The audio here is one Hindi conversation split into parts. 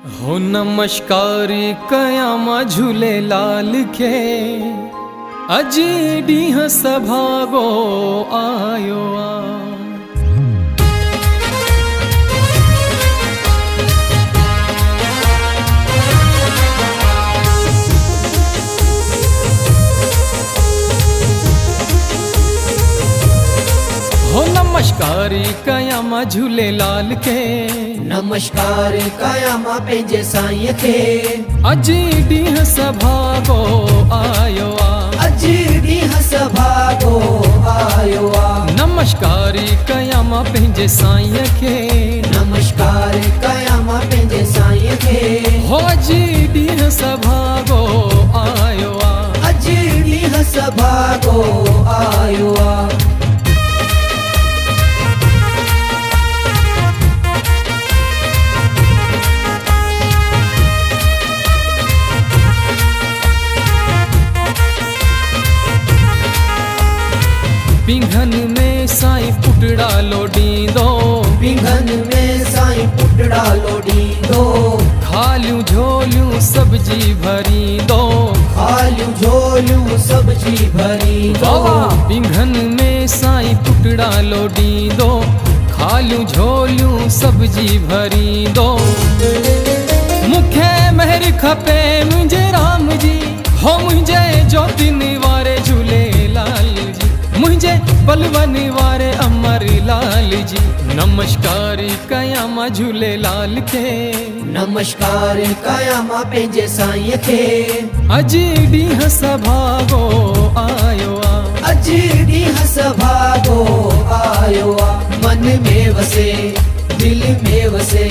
हो नमस्कारी कयामा झूले लाल के अजी डीह सभागो आयो आ। हो नमस्कारी कयामा झूले लाल के नमस्कार कयामा पंहिंजे साईं खे अजी डीह सभागो आयो आ। अजी ॾींहुं सभागो आयो आ। नमस्कारी कयामा पंहिंजे साईं खे नमस्कार कयामा पंहिंजे साईं खे हो अजी डीह सभागो आयो आ। अजी ॾींहुं सभागो आयो आ। पिंघन में साईं पुटड़ा लोडींदो पिंघन में साईं पुटड़ा लोडींदो खालियूं झोलियूं सब्जी भरींदो खालियूं झोलियूं सब्जी भरींदो पिंघन में साईं पुटड़ा लोडींदो खालियूं झोलियूं सब्जी भरींदो मूंखे महर खपे मुंहिंजे राम जी हो मुंहिंजे ज्योतिन वारे झूलेलाल जी मुझे बलवन वारे अमर लाल जी नमस्कारी कयामा झूले लाल के नमस्कार कयामा पंहिंजे साईं खे अजी डीह सभागो आयो आ। अजी ॾींहुं सभागो आयो आ। मन में वसे दिल में वसे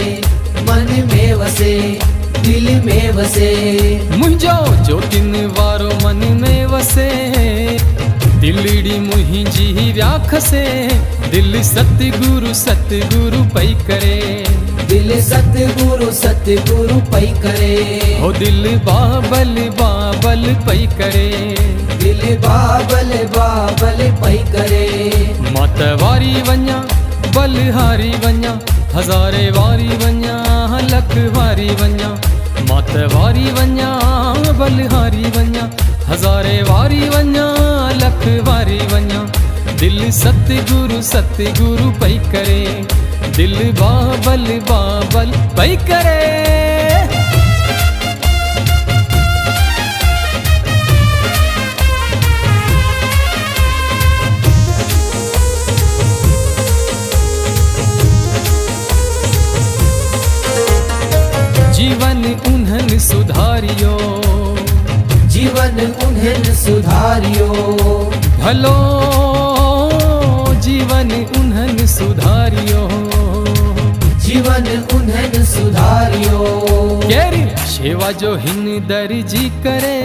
मन में वसे दिल में वसे मुंहिंजो ज्योतिन वारो मन में वसे दिलड़ी मुंहिंजी व्याख से दिल सतगुरु पई करे दिल सतगुरु पई करे हो दिल बाबल पई करे दिल बाबल पई करे मतवारी वञा बलहारी वञा हज़ारे वारी वञा लख वारी वञा मतवारी वञा बलहारी वञा हज़ारे वारी वञा लख वारी वञा दिल सतगुरु पई करे दिल बाबल पई करे। जीवन उन्हनि सुधारियो जीवन उन्हनि सुधारियो भलो जीवन उन्हनि सुधारियो जीवन उन्हनि सुधारियो केरी शेवा जो हिन दर्जी करे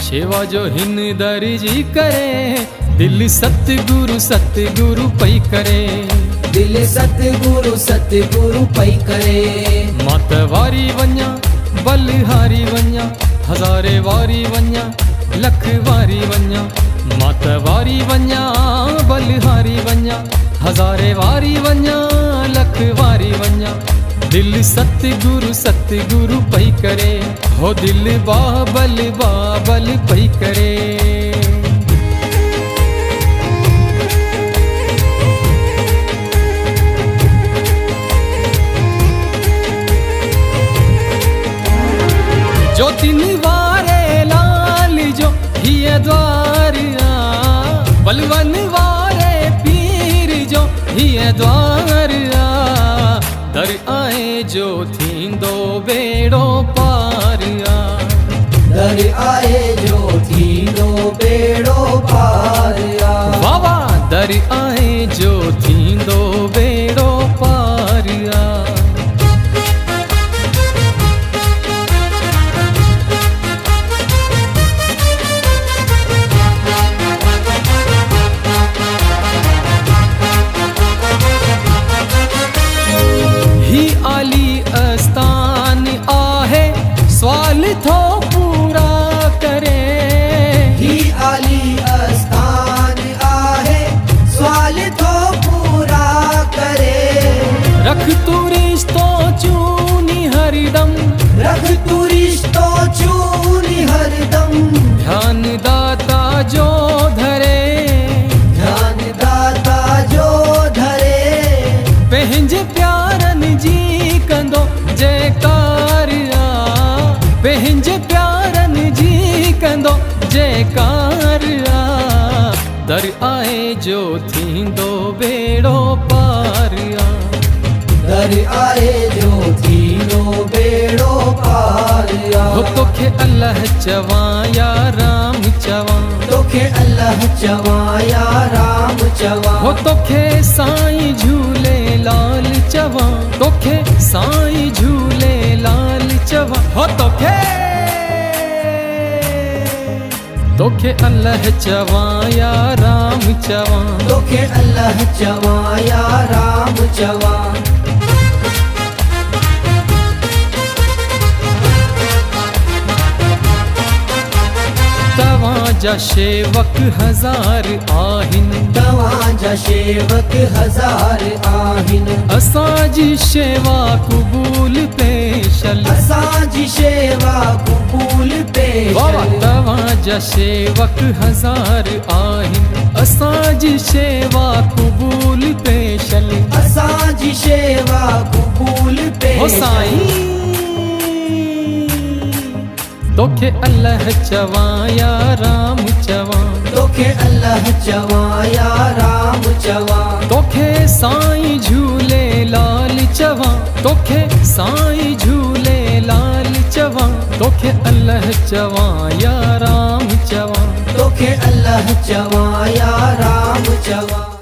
शेवा जो हिन दर्जी करे दिल सतगुरु पई करे दिल सतगुरु पई करे मतवारी वञा बलहारी वञा हज़ारे वारी वञा लख वारी वञा मतवारी वञा बलहारी वञा हज़ारे वारी वञा लख वारी वञा दिल सतगुरु पई करे हो दिल बाबल पई करे। ज्योतिन वारे लाल जो हिय द्वार आ बलवन वारे पीर जो हिय द्वार आ दर आए जो थींदो बेड़ो पार आ दर आए जो थींदो बेड़ो पार आ बाबा दर आए जो थींदो बेड़ो पार आ। आली अस्तान आहे सवाल थो पूरा करे ही आली अस्तान आहे सवाल थो पूरा करे हरिदम, रख तू रिश्तों चूनी हरदम, ध्यान दाता जो धरे, ध्यान दाता जो धरे, पंहिंज प्यारन जी कंदो जयकार आ, पंहिंज प्यारन जी कंदो जयकार आ, दर आए जो थींदो बेड़ो पार आ, दर आए जो थींदो बेड़ो पार आ। हो तोखे अल्लाह चवां या राम चवां, तोखे अल्लाह चवां या राम चवां, हो तोखे साईं झूले लाल चवां, तोखे साईं झूले लाल चवां, हो तोखे तोखे अल्लाह चवां या राम चवां, तोखे अल्लाह चवां या राम चवां। तव्हांजा शेवक हज़ार आहिनि, तव्हांजा शेवक हज़ार आहिनि, असांजी शेवा क़बूल पेशल, असांजी शेवा क़बूल बाबा पेशल, तव्हांजा शेवक हज़ार आहिनि, असांजी शेवा क़बूल पेशल, असांजी शेवा क़बूल हो पेशल। साईं तोखे अल्लाह चवां या राम चवां, तोखे अल्लाह चवां या राम चवां, तोखे साईं झूले लाल चवां, तोखे साईं झूले लाल चवां, तोखे अल्लाह चवां या राम चवां, तोखे अल्लाह चवां या राम चवां।